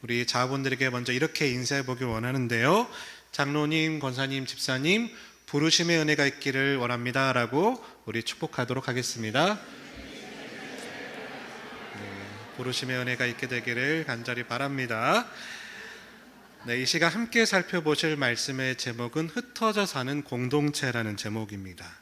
우리 자분들에게 먼저 이렇게 인사해 보길 원하는데요. 장로님, 권사님, 집사님, 부르심의 은혜가 있기를 원합니다 라고 우리 축복하도록 하겠습니다. 부르심의 은혜가 있게 되기를 간절히 바랍니다. 이 시간 함께 살펴보실 말씀의 제목은 흩어져 사는 공동체라는 제목입니다.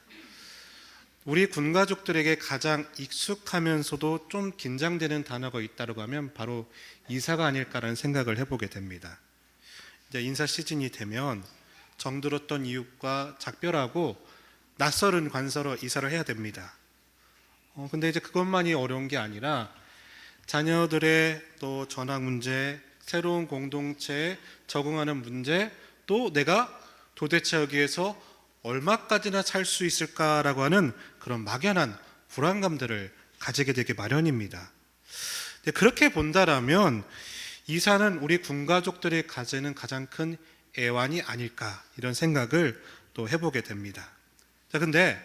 우리 군가족들에게 가장 익숙하면서도 좀 긴장되는 단어가 있다고 하면 바로 이사가 아닐까라는 생각을 해보게 됩니다. 이제 인사 시즌이 되면 정들었던 이웃과 작별하고 낯설은 관서로 이사를 해야 됩니다. 근데 이제 그것만이 어려운 게 아니라 자녀들의 또 전학 문제, 새로운 공동체에 적응하는 문제, 또 내가 도대체 여기에서 얼마까지나 살 수 있을까라고 하는 그런 막연한 불안감들을 가지게 되기 마련입니다. 그렇게 본다라면 이사는 우리 군가족들이 가지는 가장 큰 애환이 아닐까 이런 생각을 또 해보게 됩니다. 자, 근데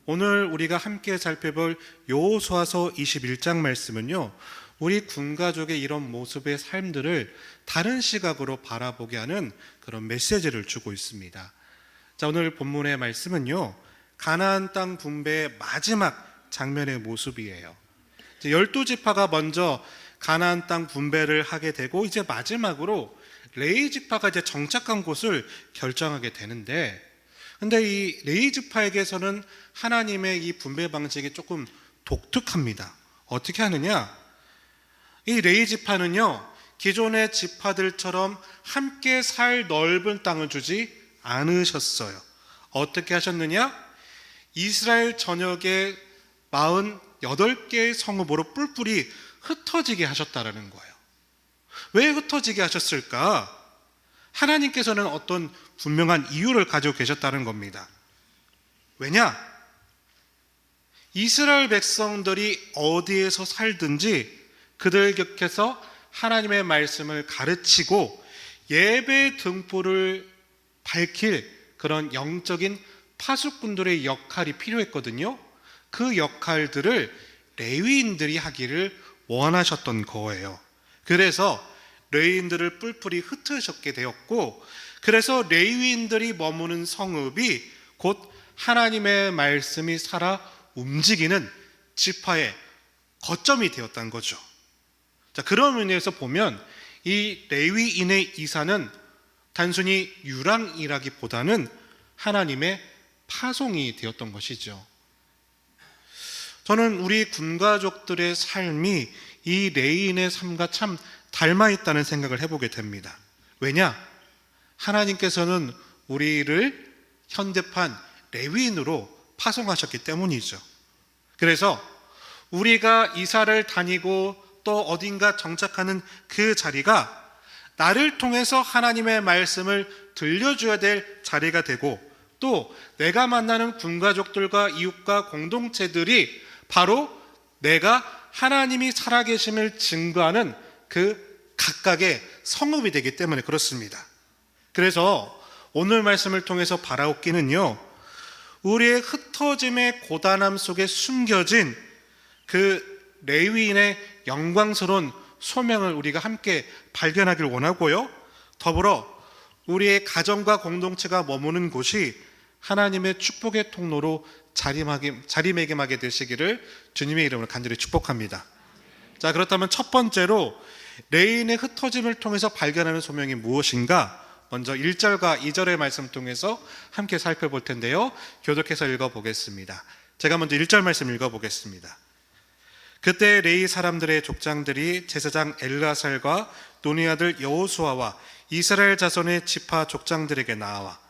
오늘 우리가 함께 살펴볼 여호수아서 21장 말씀은요, 우리 군가족의 이런 모습의 삶들을 다른 시각으로 바라보게 하는 그런 메시지를 주고 있습니다. 자, 오늘 본문의 말씀은요, 가나안 땅 분배의 마지막 장면의 모습이에요. 12지파가 먼저 가나안 땅 분배를 하게 되고 이제 마지막으로 레위 지파가 이제 정착한 곳을 결정하게 되는데, 근데 이 레위 지파에게서는 하나님의 이 분배 방식이 조금 독특합니다. 어떻게 하느냐? 이 레위 지파는요, 기존의 지파들처럼 함께 살 넓은 땅을 주지 않으셨어요. 어떻게 하셨느냐? 이스라엘 전역의 48개의 성읍으로 뿔뿔이 흩어지게 하셨다라는 거예요. 왜 흩어지게 하셨을까? 하나님께서는 어떤 분명한 이유를 가지고 계셨다는 겁니다. 왜냐? 이스라엘 백성들이 어디에서 살든지 그들 곁에서 하나님의 말씀을 가르치고 예배 등불을 밝힐 그런 영적인 파수꾼들의 역할이 필요했거든요. 그 역할들을 레위인들이 하기를 원하셨던 거예요. 그래서 레위인들을 뿔뿔이 흩으셨게 되었고, 그래서 레위인들이 머무는 성읍이 곧 하나님의 말씀이 살아 움직이는 지파의 거점이 되었다는 거죠. 자, 그런 의미에서 보면 이 레위인의 이사는 단순히 유랑이라기보다는 하나님의 파송이 되었던 것이죠. 저는 우리 군가족들의 삶이 이 레위인의 삶과 참 닮아 있다는 생각을 해보게 됩니다. 왜냐? 하나님께서는 우리를 현대판 레위인으로 파송하셨기 때문이죠. 그래서 우리가 이사를 다니고 또 어딘가 정착하는 그 자리가 나를 통해서 하나님의 말씀을 들려줘야 될 자리가 되고, 또 내가 만나는 군가족들과 이웃과 공동체들이 바로 내가 하나님이 살아계심을 증거하는 그 각각의 성읍이 되기 때문에 그렇습니다. 그래서 오늘 말씀을 통해서 바라옵기는요, 우리의 흩어짐의 고단함 속에 숨겨진 그 레위인의 영광스러운 소명을 우리가 함께 발견하길 원하고요, 더불어 우리의 가정과 공동체가 머무는 곳이 하나님의 축복의 통로로 자리매김하게 되시기를 주님의 이름으로 간절히 축복합니다. 자, 그렇다면 첫 번째로 레위인의 흩어짐을 통해서 발견하는 소명이 무엇인가? 먼저 1절과 2절의 말씀 통해서 함께 살펴볼 텐데요, 교독해서 읽어보겠습니다. 제가 먼저 1절 말씀 읽어보겠습니다. 그때 레위 사람들의 족장들이 제사장 엘르아살과 눈의 아들 여호수아와 이스라엘 자손의 지파 족장들에게 나와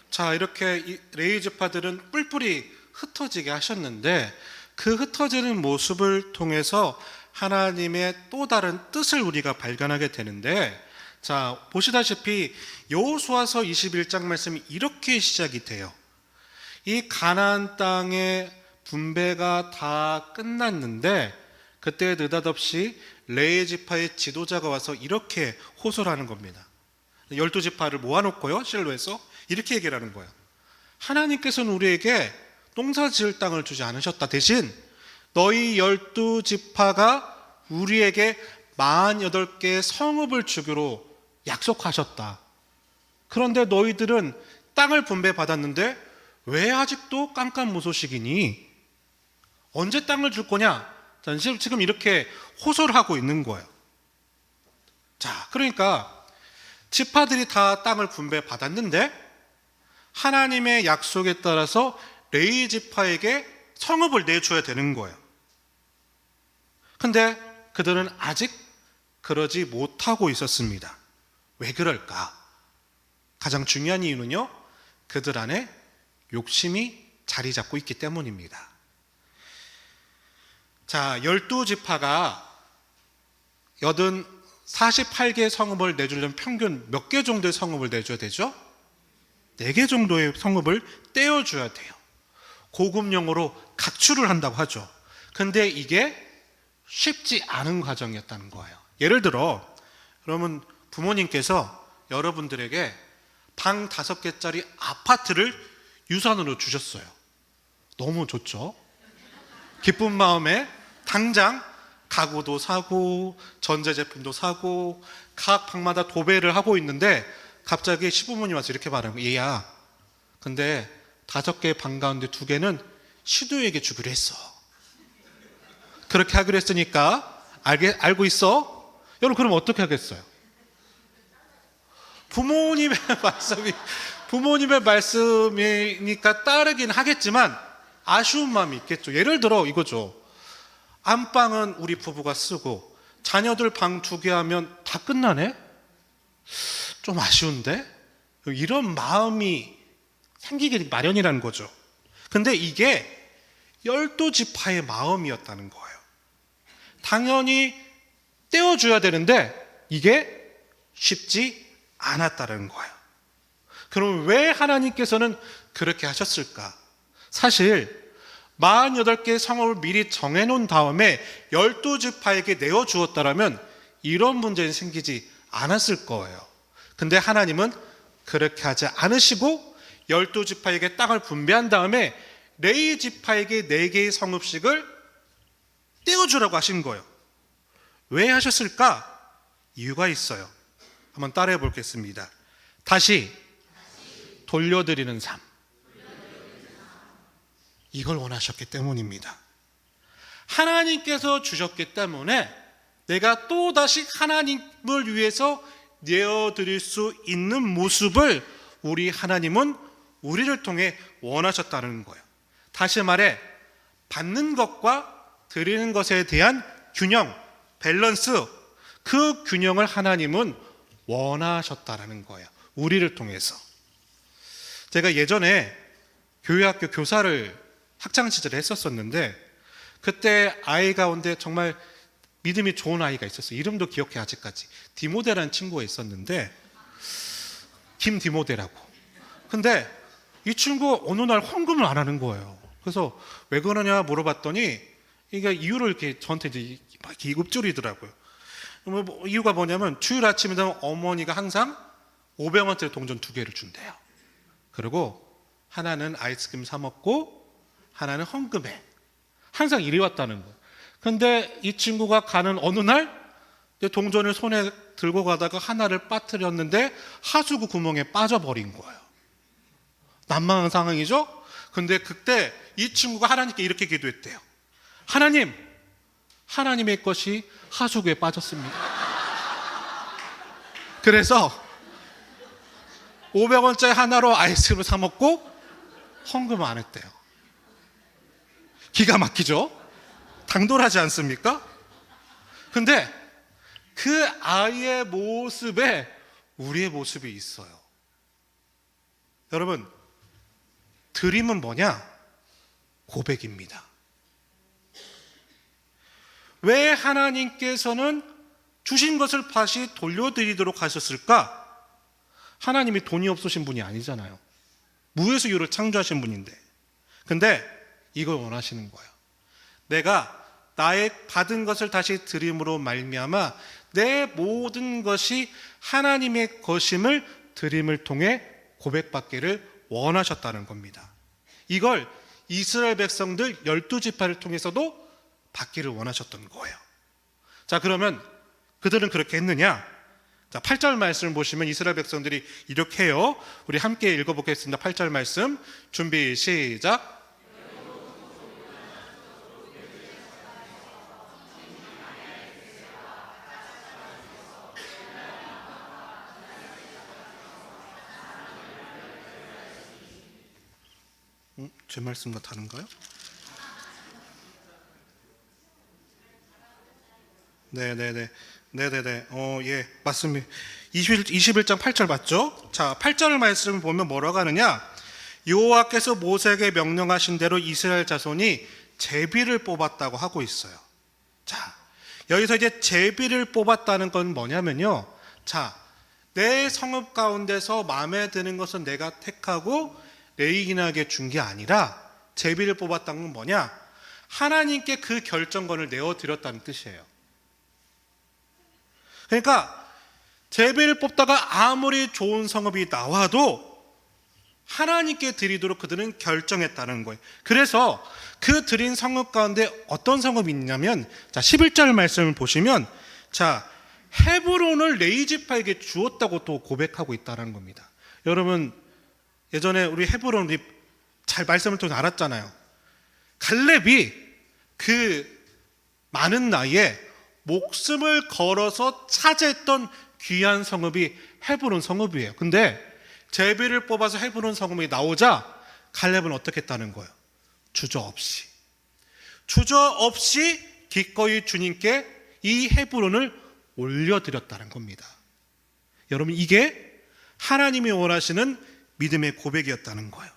자, 이렇게 레위 지파들은 뿔뿔이 흩어지게 하셨는데 그 흩어지는 모습을 통해서 하나님의 또 다른 뜻을 우리가 발견하게 되는데, 자, 보시다시피 여호수아서 21장 말씀이 이렇게 시작이 돼요. 이 가나안 땅의 분배가 다 끝났는데 그때 느닷없이 레위 지파의 지도자가 와서 이렇게 호소를 하는 겁니다. 12지파를 모아놓고요, 실로에서 이렇게 얘기를 하는 거예요. 하나님께서는 우리에게 농사 지을 땅을 주지 않으셨다. 대신 너희 12지파가 우리에게 48개의 성읍을 주기로 약속하셨다. 그런데 너희들은 땅을 분배받았는데 왜 아직도 깜깜무소식이니? 언제 땅을 줄 거냐? 지금 이렇게 호소를 하고 있는 거예요. 자, 그러니까 지파들이 다 땅을 분배받았는데 하나님의 약속에 따라서 레위 지파에게 성읍을 내줘야 되는 거예요. 근데 그들은 아직 그러지 못하고 있었습니다. 왜 그럴까? 가장 중요한 이유는요, 그들 안에 욕심이 자리 잡고 있기 때문입니다. 자, 12지파가 48개의 성읍을 내주려면 평균 몇 개 정도의 성읍을 내줘야 되죠? 4개 정도의 성읍을 떼어줘야 돼요. 고급용어로 각출을 한다고 하죠. 근데 이게 쉽지 않은 과정이었다는 거예요. 예를 들어, 여러분 부모님께서 여러분들에게 방 5개짜리 아파트를 유산으로 주셨어요. 너무 좋죠? 기쁜 마음에 당장 가구도 사고 전자제품도 사고 각 방마다 도배를 하고 있는데 갑자기 시부모님 와서 이렇게 말하는 거예요. 얘야, 근데 5개의 방 가운데 2개는 시도에게 주기로 했어. 그렇게 하기로 했으니까 알고 있어? 여러분 그럼 어떻게 하겠어요? 부모님의 말씀이니까 따르긴 하겠지만 아쉬운 마음이 있겠죠. 예를 들어 이거죠. 안방은 우리 부부가 쓰고 자녀들 방 2개 하면 다 끝나네? 좀 아쉬운데? 이런 마음이 생기기 마련이라는 거죠. 근데 이게 12지파의 마음이었다는 거예요. 당연히 떼어줘야 되는데 이게 쉽지 않았다는 거예요. 그럼 왜 하나님께서는 그렇게 하셨을까? 사실 48개의 성읍을 미리 정해놓은 다음에 12지파에게 내어주었다라면 이런 문제는 생기지 않았을 거예요. 근데 하나님은 그렇게 하지 않으시고 12지파에게 땅을 분배한 다음에 레위 지파에게 4개의 성읍씩을 떼어주라고 하신 거예요. 왜 하셨을까? 이유가 있어요. 한번 따라해 보겠습니다. 다시 돌려드리는 삶. 이걸 원하셨기 때문입니다. 하나님께서 주셨기 때문에 내가 또다시 하나님을 위해서 내어드릴 수 있는 모습을 우리 하나님은 우리를 통해 원하셨다는 거예요. 다시 말해 받는 것과 드리는 것에 대한 균형, 밸런스, 그 균형을 하나님은 원하셨다라는 거예요. 우리를 통해서. 제가 예전에 교회학교 교사를 학창시절에 했었었는데 그때 아이 가운데 정말 믿음이 좋은 아이가 있었어요. 이름도 기억해 아직까지. 디모데라는 친구가 있었는데 김디모데라고. 근데 이 친구 어느 날 헌금을 안 하는 거예요. 그래서 왜 그러냐 물어봤더니 이게 이유를 이렇게 저한테 이제 막 이렇게 읊조리더라고요. 이유가 뭐냐면 주일 아침에 되면 어머니가 항상 500원짜리 동전 2개를 준대요. 그리고 하나는 아이스크림 사 먹고 하나는 헌금해. 항상 이래 왔다는 거예요. 근데 이 친구가 가는 어느 날 동전을 손에 들고 가다가 하나를 빠뜨렸는데 하수구 구멍에 빠져버린 거예요. 난망한 상황이죠? 근데 그때 이 친구가 하나님께 이렇게 기도했대요. 하나님, 하나님의 것이 하수구에 빠졌습니다. 그래서 500원짜리 하나로 아이스크림을 사 먹고 헌금을 안 했대요. 기가 막히죠? 당돌하지 않습니까? 근데 그 아이의 모습에 우리의 모습이 있어요. 여러분, 드림은 뭐냐? 고백입니다. 왜 하나님께서는 주신 것을 다시 돌려드리도록 하셨을까? 하나님이 돈이 없으신 분이 아니잖아요. 무에서 유를 창조하신 분인데. 근데 이걸 원하시는 거예요. 내가 나의 받은 것을 다시 드림으로 말미암아 내 모든 것이 하나님의 것임을 드림을 통해 고백받기를 원하셨다는 겁니다. 이걸 이스라엘 백성들 12지파를 통해서도 받기를 원하셨던 거예요. 자, 그러면 그들은 그렇게 했느냐? 자, 8절 말씀을 보시면 이스라엘 백성들이 이렇게 해요. 우리 함께 읽어보겠습니다. 8절 말씀 준비 시작. 제 말씀과 다른가요? 네네네. 예, 맞습니다. 21장 8절 맞죠? 자, 8절 말씀을 보면 뭐라고 하느냐? 여호와께서 모세에게 명령하신 대로 이스라엘 자손이 제비를 뽑았다고 하고 있어요. 자, 여기서 이제 제비를 뽑았다는 건 뭐냐면요. 자, 내 성읍 가운데서 마음에 드는 것은 내가 택하고 레위인에게 준 게 아니라 제비를 뽑았다는 건 뭐냐? 하나님께 그 결정권을 내어드렸다는 뜻이에요. 그러니까 제비를 뽑다가 아무리 좋은 성읍이 나와도 하나님께 드리도록 그들은 결정했다는 거예요. 그래서 그 드린 성읍 가운데 어떤 성읍이 있냐면, 자, 11절 말씀을 보시면, 자, 헤브론을 레위지파에게 주었다고 또 고백하고 있다는 겁니다. 여러분, 예전에 우리 헤브론 우리 잘 말씀을 또 알았잖아요. 갈렙이 그 많은 나이에 목숨을 걸어서 차지했던 귀한 성읍이 헤브론 성읍이에요. 근데 제비를 뽑아서 헤브론 성읍이 나오자 갈렙은 어떻게 했다는 거예요? 주저없이 기꺼이 주님께 이 헤브론을 올려드렸다는 겁니다. 여러분, 이게 하나님이 원하시는 믿음의 고백이었다는 거예요.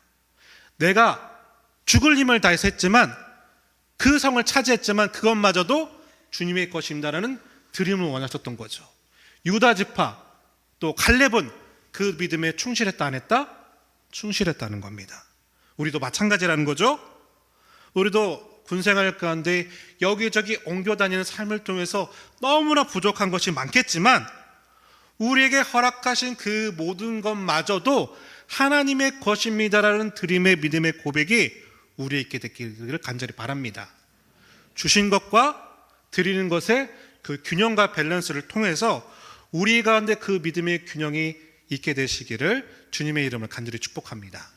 내가 죽을 힘을 다해서 했지만, 그 성을 차지했지만 그것마저도 주님의 것입니다라는 드림을 원하셨던 거죠. 유다 지파 또 갈렙은 그 믿음에 충실했다 안 했다? 충실했다는 겁니다. 우리도 마찬가지라는 거죠. 우리도 군생활 가운데 여기저기 옮겨 다니는 삶을 통해서 너무나 부족한 것이 많겠지만, 우리에게 허락하신 그 모든 것마저도 하나님의 것입니다라는 드림의 믿음의 고백이 우리에 있게 되기를 간절히 바랍니다. 주신 것과 드리는 것의 그 균형과 밸런스를 통해서 우리 가운데 그 믿음의 균형이 있게 되시기를 주님의 이름을 간절히 축복합니다.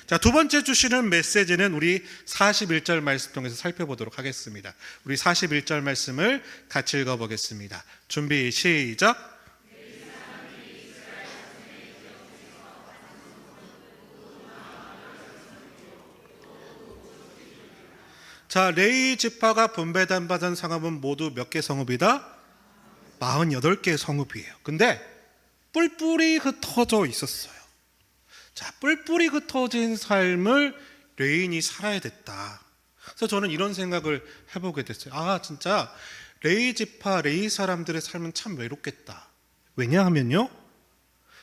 자, 두 번째 주시는 메시지는 우리 41절 말씀 통해서 살펴보도록 하겠습니다. 우리 41절 말씀을 같이 읽어보겠습니다. 준비 시작. 자, 레위 지파가 분배단 받은 성읍은 모두 몇 개 성읍이다? 48개 성읍이에요. 근데 뿔뿔이 흩어져 있었어요. 자, 뿔뿔이 흩어진 삶을 레위인이 살아야 됐다. 그래서 저는 이런 생각을 해보게 됐어요. 아, 진짜 레위 지파, 레위 사람들의 삶은 참 외롭겠다. 왜냐하면요,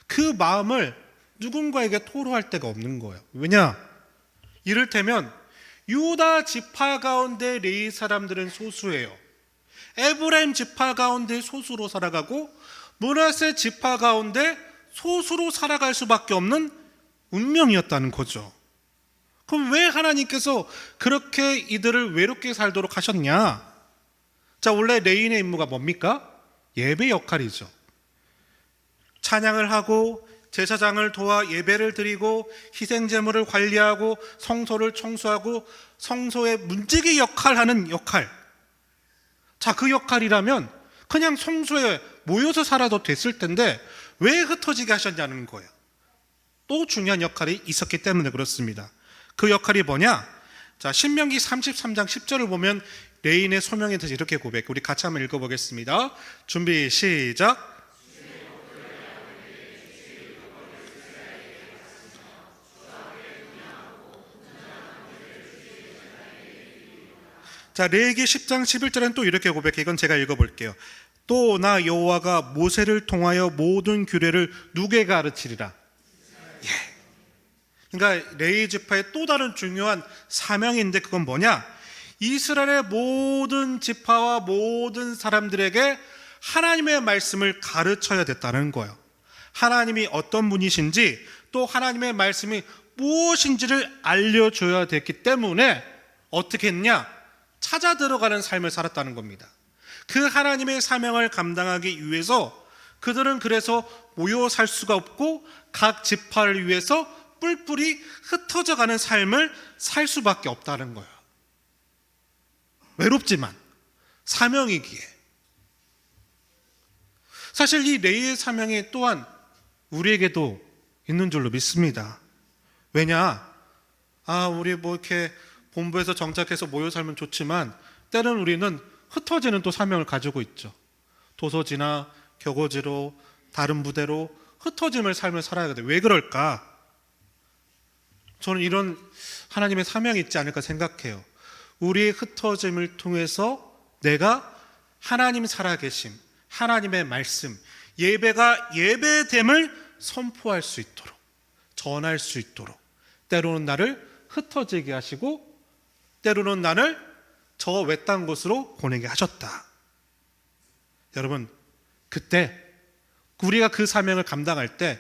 그 마음을 누군가에게 토로할 데가 없는 거예요. 왜냐? 이를테면 유다 지파 가운데 레위 사람들은 소수예요. 에브라임 지파 가운데 소수로 살아가고 므낫세 지파 가운데 소수로 살아갈 수밖에 없는 운명이었다는 거죠. 그럼 왜 하나님께서 그렇게 이들을 외롭게 살도록 하셨냐? 자, 원래 레위인의 임무가 뭡니까? 예배 역할이죠. 찬양을 하고 제사장을 도와 예배를 드리고 희생제물을 관리하고 성소를 청소하고 성소의 문지기 역할하는 역할. 자, 그 역할이라면 그냥 성소에 모여서 살아도 됐을 텐데 왜 흩어지게 하셨냐는 거예요. 또 중요한 역할이 있었기 때문에 그렇습니다. 그 역할이 뭐냐? 자, 신명기 33장 10절을 보면 레위인의 소명에 대해서 이렇게 고백. 우리 같이 한번 읽어보겠습니다. 준비 시작. 자, 레위기 10장 11절에는 또 이렇게 고백해. 이건 제가 읽어볼게요. 또 나 여호와가 모세를 통하여 모든 규례를 누구에게 가르치리라. 예. 그러니까 레위 지파의 또 다른 중요한 사명인데 그건 뭐냐? 이스라엘의 모든 지파와 모든 사람들에게 하나님의 말씀을 가르쳐야 됐다는 거예요. 하나님이 어떤 분이신지 또 하나님의 말씀이 무엇인지를 알려줘야 됐기 때문에 어떻게 했냐? 찾아 들어가는 삶을 살았다는 겁니다. 그 하나님의 사명을 감당하기 위해서 그들은 그래서 모여 살 수가 없고 각 지파를 위해서 뿔뿔이 흩어져가는 삶을 살 수밖에 없다는 거예요. 외롭지만 사명이기에. 사실 이 레위의 사명이 또한 우리에게도 있는 줄로 믿습니다. 왜냐? 우리 이렇게 본부에서 정착해서 모여 살면 좋지만 때로는 우리는 흩어지는 또 사명을 가지고 있죠. 도서지나 격오지로 다른 부대로 흩어짐을 삶을 살아야 돼. 왜 그럴까? 저는 이런 하나님의 사명이 있지 않을까 생각해요. 우리의 흩어짐을 통해서 내가 하나님 살아계심, 하나님의 말씀, 예배가 예배됨을 선포할 수 있도록, 전할 수 있도록, 때로는 나를 흩어지게 하시고 때로는 나를 저 외딴 곳으로 보내게 하셨다. 여러분, 그때 우리가 그 사명을 감당할 때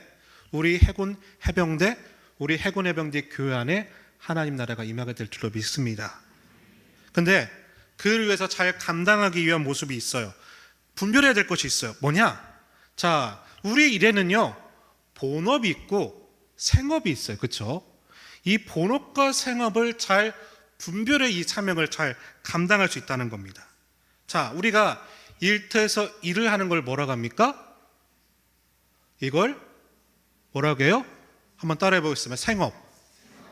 우리 해군 해병대, 우리 해군 해병대 교회 안에 하나님 나라가 임하게 될 줄로 믿습니다. 근데 그를 위해서 잘 감당하기 위한 모습이 있어요. 분별해야 될 것이 있어요. 뭐냐? 자, 우리 일에는요, 본업이 있고 생업이 있어요. 그렇죠? 이 본업과 생업을 잘 분별해 이 사명을 잘 감당할 수 있다는 겁니다. 자, 우리가 일터에서 일을 하는 걸 뭐라고 합니까? 이걸 뭐라고 해요? 한번 따라해 보겠습니다.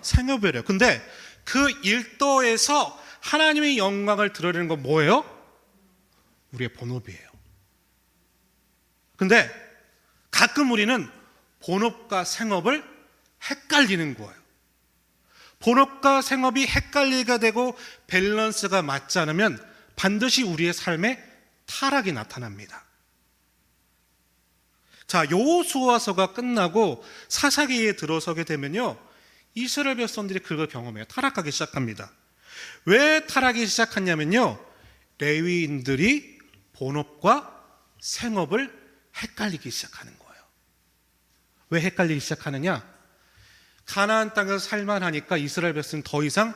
생업이래요. 근데 그 일터에서 하나님의 영광을 드러내는 건 뭐예요? 우리의 본업이에요. 근데 가끔 우리는 본업과 생업을 헷갈리는 거예요. 본업과 생업이 헷갈리게 되고 밸런스가 맞지 않으면 반드시 우리의 삶에 타락이 나타납니다. 자, 여호수아서가 끝나고 사사기에 들어서게 되면요, 이스라엘 백성들이 그걸 경험해요. 타락하기 시작합니다. 왜 타락이 시작했냐면요, 레위인들이 본업과 생업을 헷갈리기 시작하는 거예요. 왜 헷갈리기 시작하느냐? 가나안 땅에서 살만하니까 이스라엘 백성은 더 이상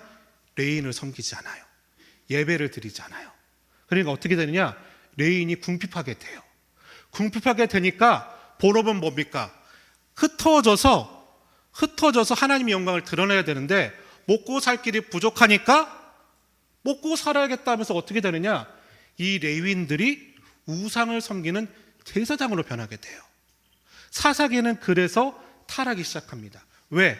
레위인을 섬기지 않아요. 예배를 드리지 않아요. 그러니까 어떻게 되느냐? 레위인이 궁핍하게 돼요. 궁핍하게 되니까 본업은 뭡니까? 흩어져서 하나님의 영광을 드러내야 되는데 먹고 살 길이 부족하니까 먹고 살아야겠다 하면서 어떻게 되느냐? 이 레위인들이 우상을 섬기는 제사장으로 변하게 돼요. 사사기는 그래서 타락이 시작합니다. 왜?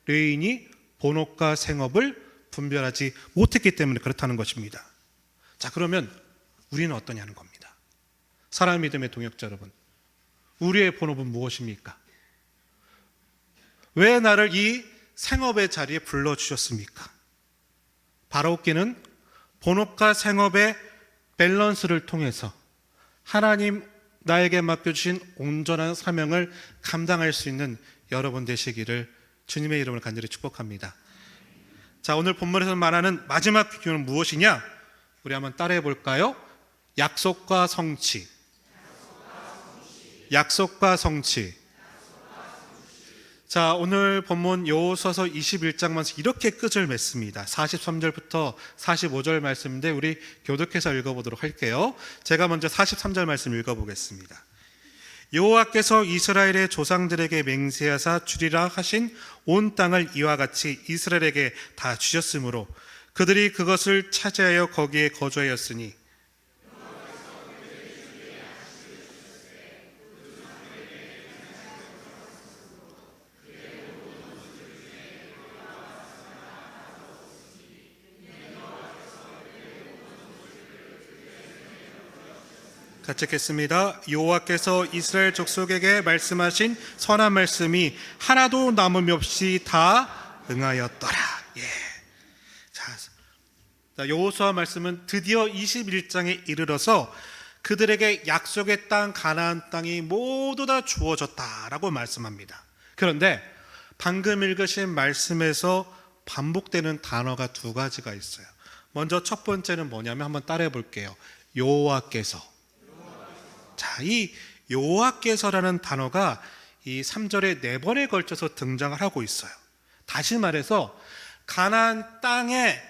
레위인이 본업과 생업을 분별하지 못했기 때문에 그렇다는 것입니다. 자, 그러면 우리는 어떠냐는 겁니다. 사랑의 믿음의 동역자 여러분, 우리의 본업은 무엇입니까? 왜 나를 이 생업의 자리에 불러주셨습니까? 바라옵기는 본업과 생업의 밸런스를 통해서 하나님 나에게 맡겨주신 온전한 사명을 감당할 수 있는 여러분 되시기를 주님의 이름으로 간절히 축복합니다. 자, 오늘 본문에서 말하는 마지막 비교는 무엇이냐? 우리 한번 따라해 볼까요? 약속과 성취. 약속과 성취. 자, 오늘 본문 여호수아서 21장만 이렇게 끝을 맺습니다. 43절부터 45절 말씀인데 우리 교독해서 읽어보도록 할게요. 제가 먼저 43절 말씀 읽어보겠습니다. 여호와께서 이스라엘의 조상들에게 맹세하사 주리라 하신 온 땅을 이와 같이 이스라엘에게 다 주셨으므로 그들이 그것을 차지하여 거기에 거주하였으니 같이 읽겠습니다. 여호와께서 이스라엘 족속에게 말씀하신 선한 말씀이 하나도 남음이 없이 다 응하였더라. 예. 자, 여호수아 말씀은 드디어 21장에 이르러서 그들에게 약속의 땅 가나안 땅이 모두 다 주어졌다라고 말씀합니다. 그런데 방금 읽으신 말씀에서 반복되는 단어가 두 가지가 있어요. 먼저 첫 번째는 뭐냐면 한번 따라해 볼게요. 여호와께서. 자, 이 여호와께서라는 단어가 이 3절에 4번에 걸쳐서 등장을 하고 있어요. 다시 말해서 가나안 땅의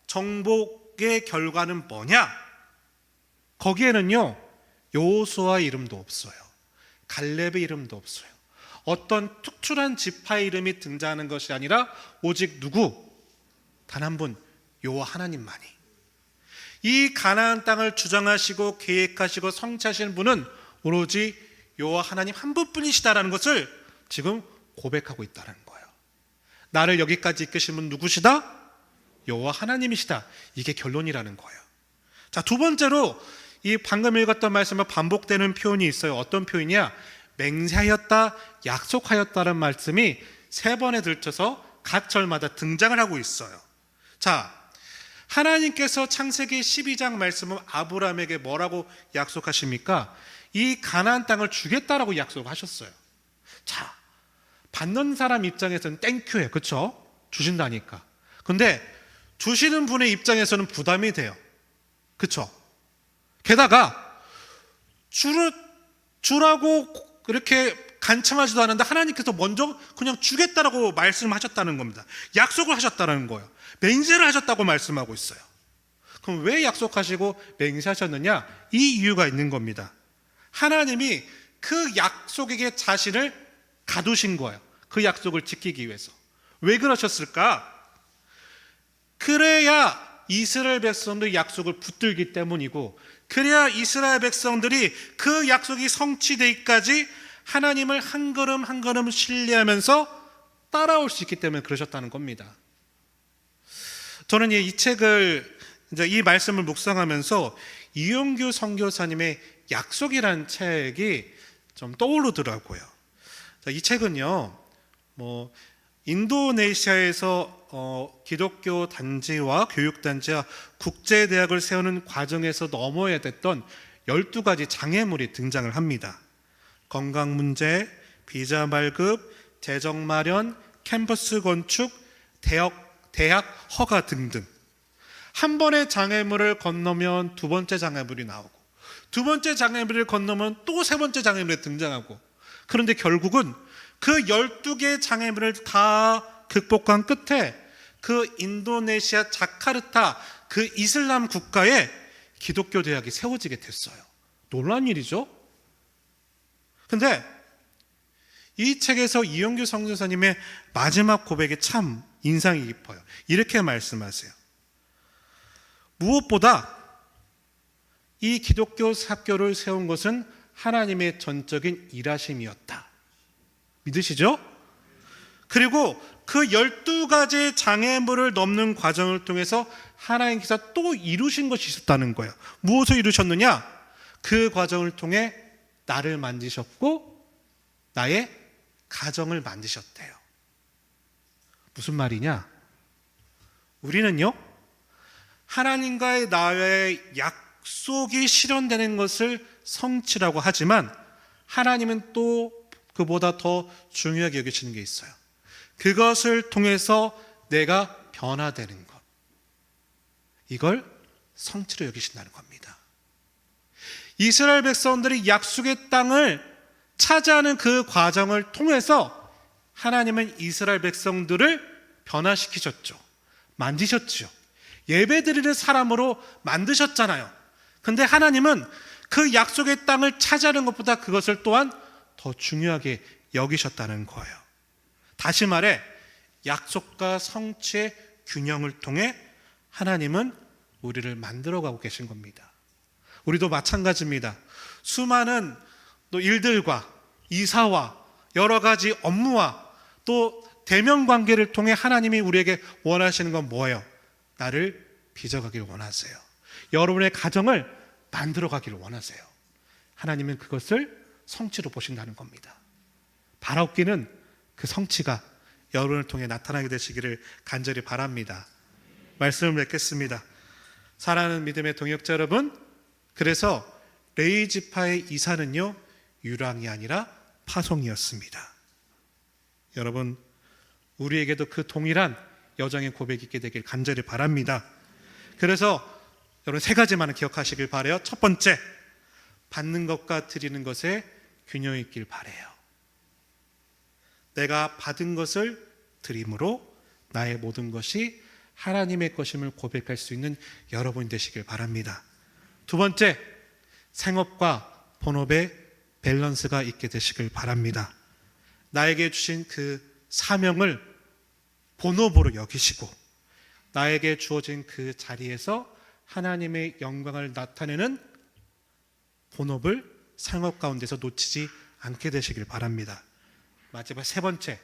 정복의 결과는 뭐냐? 거기에는요 여호수아 이름도 없어요. 갈렙의 이름도 없어요. 어떤 특출한 지파의 이름이 등장하는 것이 아니라 오직 누구? 단 한 분, 여호와 하나님만이. 이 가나안 땅을 주장하시고 계획하시고 성취하시는 분은 오로지 여호와 하나님 한 분뿐이시다라는 것을 지금 고백하고 있다는 거예요. 나를 여기까지 이끄신 분 누구시다? 여호와 하나님이시다. 이게 결론이라는 거예요. 자, 두 번째로 이 방금 읽었던 말씀에 반복되는 표현이 있어요. 어떤 표현이냐? 맹세하였다, 약속하였다는 말씀이 3번에 들쳐서 각 절마다 등장을 하고 있어요. 자, 하나님께서 창세기 12장 말씀은 아브라함에게 뭐라고 약속하십니까? 이 가나안 땅을 주겠다라고 약속하셨어요. 자, 받는 사람 입장에서는 땡큐예요. 그렇죠? 주신다니까. 근데 주시는 분의 입장에서는 부담이 돼요. 그렇죠? 게다가 주라고 그렇게 간청하지도 않았는데 하나님께서 먼저 그냥 주겠다라고 말씀하셨다는 겁니다. 약속을 하셨다는 거예요. 맹세를 하셨다고 말씀하고 있어요. 그럼 왜 약속하시고 맹세하셨느냐? 이 이유가 있는 겁니다. 하나님이 그 약속에게 자신을 가두신 거예요. 그 약속을 지키기 위해서. 왜 그러셨을까? 그래야 이스라엘 백성들이 약속을 붙들기 때문이고, 그래야 이스라엘 백성들이 그 약속이 성취되기까지 하나님을 한 걸음 한 걸음 신뢰하면서 따라올 수 있기 때문에 그러셨다는 겁니다. 저는 이 책을, 이 말씀을 묵상하면서 이용규 선교사님의 약속이라는 책이 좀 떠오르더라고요. 이 책은요, 인도네시아에서 기독교 단지와 교육단지와 국제대학을 세우는 과정에서 넘어야 됐던 12가지 장애물이 등장을 합니다. 건강 문제, 비자 발급, 재정 마련, 캠퍼스 건축, 대학 허가 등등. 한 번의 장애물을 건너면 두 번째 장애물이 나오고, 두 번째 장애물을 건너면 또 세 번째 장애물이 등장하고, 그런데 결국은 그 12개의 장애물을 다 극복한 끝에 그 인도네시아 자카르타 그 이슬람 국가에 기독교 대학이 세워지게 됐어요. 놀라운 일이죠. 근데 이 책에서 이용규 선교사님의 마지막 고백이 참 인상이 깊어요. 이렇게 말씀하세요. 무엇보다 이 기독교 학교를 세운 것은 하나님의 전적인 일하심이었다. 믿으시죠? 그리고 그 12가지 장애물을 넘는 과정을 통해서 하나님께서 또 이루신 것이 있었다는 거예요. 무엇을 이루셨느냐? 그 과정을 통해 나를 만드셨고 나의 가정을 만드셨대요. 무슨 말이냐? 우리는요, 하나님과의 나의 약속이 실현되는 것을 성취라고 하지만 하나님은 또 그보다 더 중요하게 여기시는 게 있어요. 그것을 통해서 내가 변화되는 것, 이걸 성취로 여기신다는 겁니다. 이스라엘 백성들이 약속의 땅을 차지하는 그 과정을 통해서 하나님은 이스라엘 백성들을 변화시키셨죠. 만드셨죠. 예배드리는 사람으로 만드셨잖아요. 근데 하나님은 그 약속의 땅을 차지하는 것보다 그것을 또한 더 중요하게 여기셨다는 거예요. 다시 말해 약속과 성취의 균형을 통해 하나님은 우리를 만들어가고 계신 겁니다. 우리도 마찬가지입니다. 수많은 또 일들과 이사와 여러 가지 업무와 또 대면 관계를 통해 하나님이 우리에게 원하시는 건 뭐예요? 나를 빚어가길 원하세요. 여러분의 가정을 만들어가기를 원하세요. 하나님은 그것을 성취로 보신다는 겁니다. 바라옵기는 그 성취가 여러분을 통해 나타나게 되시기를 간절히 바랍니다. 말씀을 맺겠습니다. 사랑하는 믿음의 동역자 여러분, 그래서 레위 지파의 이사는요, 유랑이 아니라 파송이었습니다. 여러분, 우리에게도 그 동일한 여정의 고백이 있게 되길 간절히 바랍니다. 그래서 여러분 3가지만 기억하시길 바라요. 첫 번째, 받는 것과 드리는 것에 균형 있길 바래요. 내가 받은 것을 드림으로 나의 모든 것이 하나님의 것임을 고백할 수 있는 여러분 되시길 바랍니다. 두 번째, 생업과 본업의 밸런스가 있게 되시길 바랍니다. 나에게 주신 그 사명을 본업으로 여기시고 나에게 주어진 그 자리에서 하나님의 영광을 나타내는 본업을 생업 가운데서 놓치지 않게 되시길 바랍니다. 마지막 세 번째,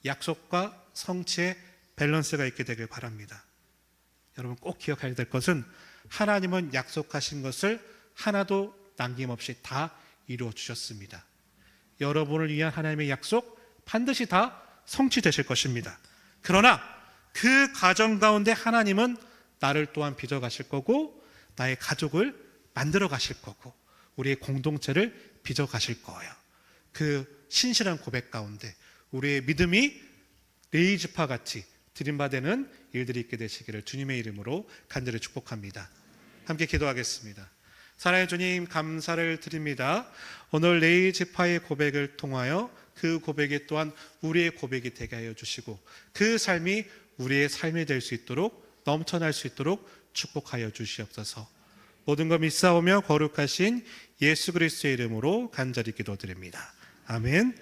약속과 성취의 밸런스가 있게 되길 바랍니다. 여러분 꼭 기억해야 될 것은 하나님은 약속하신 것을 하나도 남김없이 다 이루어 주셨습니다. 여러분을 위한 하나님의 약속 반드시 다 성취되실 것입니다. 그러나 그 과정 가운데 하나님은 나를 또한 빚어 가실 거고 나의 가족을 만들어 가실 거고 우리의 공동체를 빚어 가실 거예요. 그 신실한 고백 가운데 우리의 믿음이 레이지파 같이 드림받는 일들이 있게 되시기를 주님의 이름으로 간절히 축복합니다. 함께 기도하겠습니다. 사랑의 주님, 감사를 드립니다. 오늘 레이지파의 고백을 통하여 그 고백이 또한 우리의 고백이 되게 하여 주시고 그 삶이 우리의 삶이 될 수 있도록 넘쳐날 수 있도록 축복하여 주시옵소서. 모든 것 믿사오며 거룩하신 예수 그리스도의 이름으로 간절히 기도드립니다. 아멘.